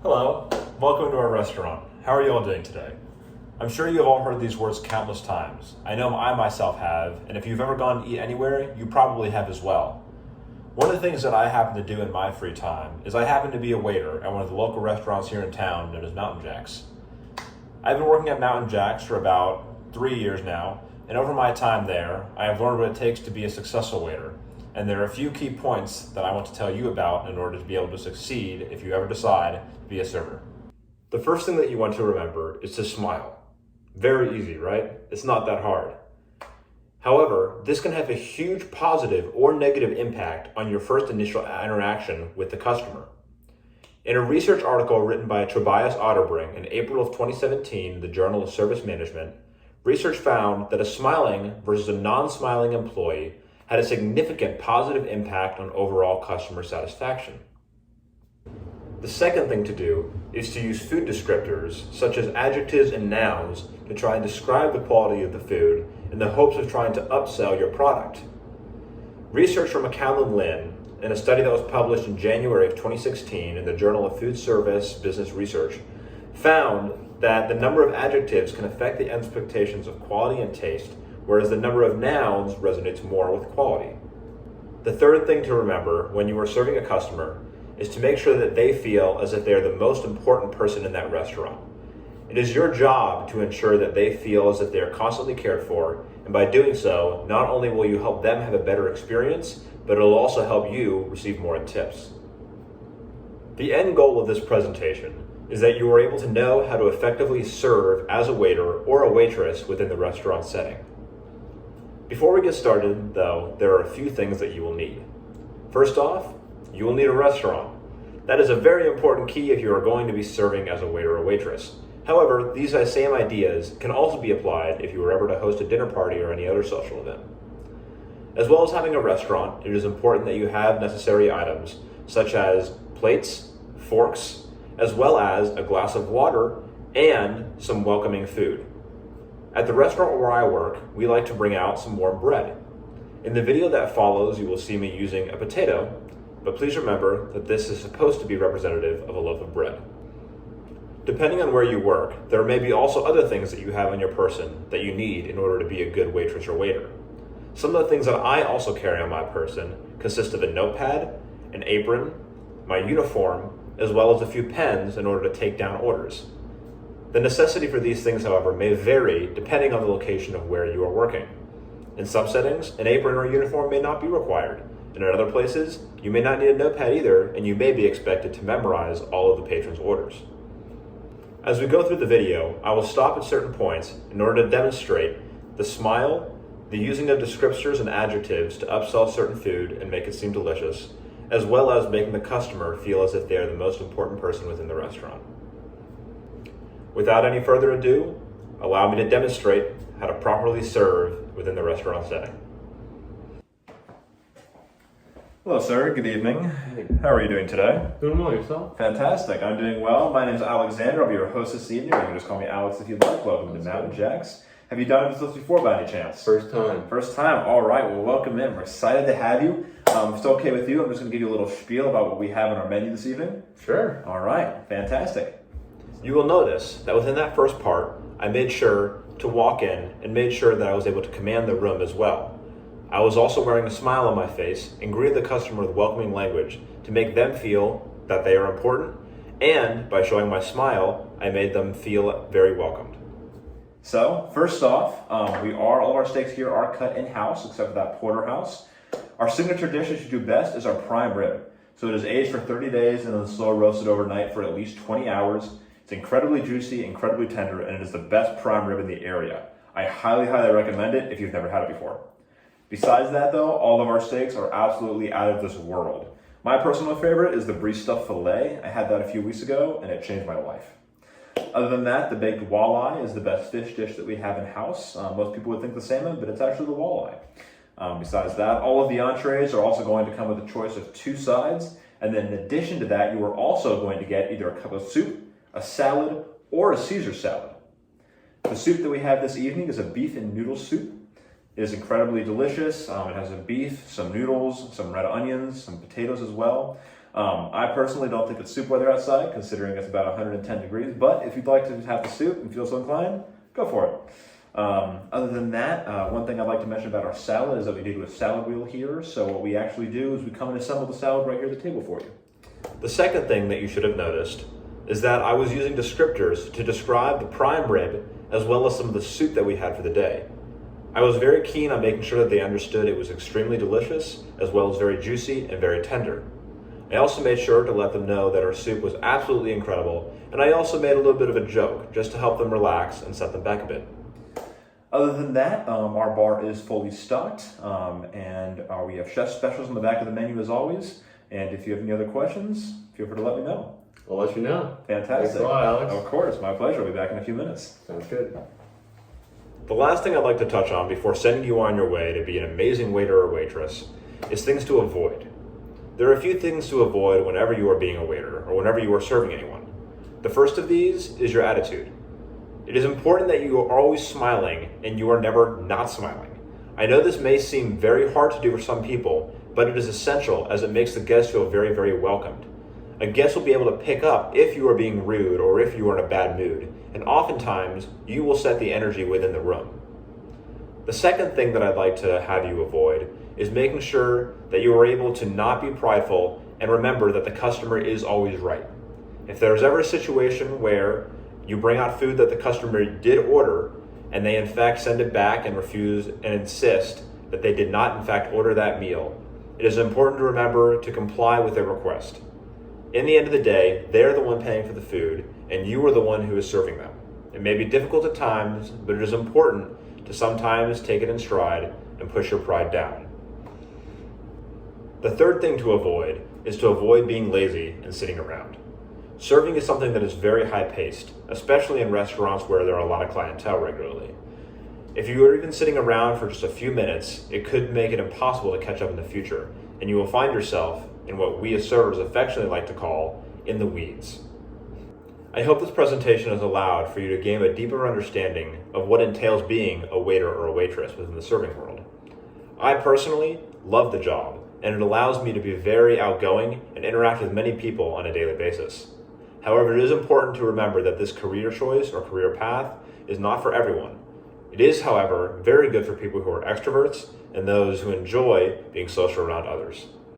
Hello, welcome to our restaurant. How are you all doing today? I'm sure you have all heard these words countless times. I know I myself have, and if you've ever gone to eat anywhere, you probably have as well. One of the things that I happen to do in my free time is I happen to be a waiter at one of the local restaurants here in town known as Mountain Jack's. I've been working at Mountain Jack's for about 3 years now, and over my time there, I have learned what it takes to be a successful waiter. And there are a few key points that I want to tell you about in order to be able to succeed if you ever decide to be a server. The first thing that you want to remember is to smile. Very easy, right? It's not that hard. However, this can have a huge positive or negative impact on your first initial interaction with the customer. In a research article written by Tobias Otterbring in April of 2017 in the Journal of Service Management, research found that a smiling versus a non-smiling employee had a significant positive impact on overall customer satisfaction. The second thing to do is to use food descriptors, such as adjectives and nouns, to try and describe the quality of the food in the hopes of trying to upsell your product. Research from McCallum Lynn, in a study that was published in January of 2016 in the Journal of Food Service Business Research, found that the number of adjectives can affect the expectations of quality and taste, whereas the number of nouns resonates more with quality. The third thing to remember when you are serving a customer is to make sure that they feel as if they are the most important person in that restaurant. It is your job to ensure that they feel as if they are constantly cared for, and by doing so, not only will you help them have a better experience, but it will also help you receive more in tips. The end goal of this presentation is that you are able to know how to effectively serve as a waiter or a waitress within the restaurant setting. Before we get started, though, there are a few things that you will need. First off, you will need a restaurant. That is a very important key if you are going to be serving as a waiter or waitress. However, these same ideas can also be applied if you were ever to host a dinner party or any other social event. As well as having a restaurant, it is important that you have necessary items such as plates, forks, as well as a glass of water and some welcoming food. At the restaurant where I work, we like to bring out some warm bread. In the video that follows, you will see me using a potato, but please remember that this is supposed to be representative of a loaf of bread. Depending on where you work, there may be also other things that you have on your person that you need in order to be a good waitress or waiter. Some of the things that I also carry on my person consist of a notepad, an apron, my uniform, as well as a few pens in order to take down orders. The necessity for these things, however, may vary depending on the location of where you are working. In some settings, an apron or uniform may not be required, and in other places, you may not need a notepad either, and you may be expected to memorize all of the patron's orders. As we go through the video, I will stop at certain points in order to demonstrate the smile, the using of descriptors and adjectives to upsell certain food and make it seem delicious, as well as making the customer feel as if they are the most important person within the restaurant. Without any further ado, allow me to demonstrate how to properly serve within the restaurant setting. Hello, sir. Good evening. How are you doing today? Doing well, yourself? Fantastic. I'm doing well. My name is Alexander. I'll be your host this evening. You can just call me Alex if you'd like. Welcome to Mountain Jack's. Have you done this before by any chance? First time. First time. All right. Well, welcome in. We're excited to have you. If it's okay with you, I'm just going to give you a little spiel about what we have on our menu this evening. Sure. All right. Fantastic. You will notice that within that first part, I made sure to walk in and made sure that I was able to command the room as well. I was also wearing a smile on my face and greeted the customer with welcoming language to make them feel that they are important, and by showing my smile, I made them feel very welcomed. So, first off, all of our steaks here are cut in-house, except for that porterhouse. Our signature dish that you do best is our prime rib. So it is aged for 30 days and then slow roasted overnight for at least 20 hours. It's incredibly juicy, incredibly tender, and it is the best prime rib in the area. I highly, highly recommend it if you've never had it before. Besides that though, all of our steaks are absolutely out of this world. My personal favorite is the brie stuffed filet. I had that a few weeks ago and it changed my life. Other than that, the baked walleye is the best fish dish that we have in-house. Most people would think the salmon, but it's actually the walleye. Besides that, all of the entrees are also going to come with a choice of 2 sides. And then in addition to that, you are also going to get either a cup of soup, a salad, or a Caesar salad. The soup that we have this evening is a beef and noodle soup. It is incredibly delicious. It has a beef, some noodles, some red onions, some potatoes as well. I personally don't think it's soup weather outside, considering it's about 110 degrees, but if you'd like to have the soup and feel so inclined, go for it. Other than that, one thing I'd like to mention about our salad is that we do a salad wheel here. So what we actually do is we come and assemble the salad right here at the table for you. The second thing that you should have noticed is that I was using descriptors to describe the prime rib as well as some of the soup that we had for the day. I was very keen on making sure that they understood it was extremely delicious, as well as very juicy and very tender. I also made sure to let them know that our soup was absolutely incredible, and I also made a little bit of a joke just to help them relax and set them back a bit. Other than that, our bar is fully stocked, and we have chef specials on the back of the menu as always. And if you have any other questions, feel free to let me know. I'll let you know. Fantastic. Thanks a lot, Alex. Of course, my pleasure. I'll be back in a few minutes. Sounds good. The last thing I'd like to touch on before sending you on your way to be an amazing waiter or waitress is things to avoid. There are a few things to avoid whenever you are being a waiter or whenever you are serving anyone. The first of these is your attitude. It is important that you are always smiling and you are never not smiling. I know this may seem very hard to do for some people, but it is essential as it makes the guest feel very, very welcomed. A guest will be able to pick up if you are being rude or if you are in a bad mood, and oftentimes you will set the energy within the room. The second thing that I'd like to have you avoid is making sure that you are able to not be prideful and remember that the customer is always right. If there's ever a situation where you bring out food that the customer did order and they in fact send it back and refuse and insist that they did not in fact order that meal, it is important to remember to comply with their request. In the end of the day, they're the one paying for the food and you are the one who is serving them. It may be difficult at times, but it is important to sometimes take it in stride and push your pride down. The third thing to avoid is to avoid being lazy and sitting around. Serving is something that is very high-paced, especially in restaurants where there are a lot of clientele regularly. If you are even sitting around for just a few minutes, it could make it impossible to catch up in the future, and you will find yourself in what we as servers affectionately like to call in the weeds. I hope this presentation has allowed for you to gain a deeper understanding of what entails being a waiter or a waitress within the serving world. I personally love the job, and it allows me to be very outgoing and interact with many people on a daily basis. However, it is important to remember that this career choice or career path is not for everyone. It is, however, very good for people who are extroverts and those who enjoy being social around others.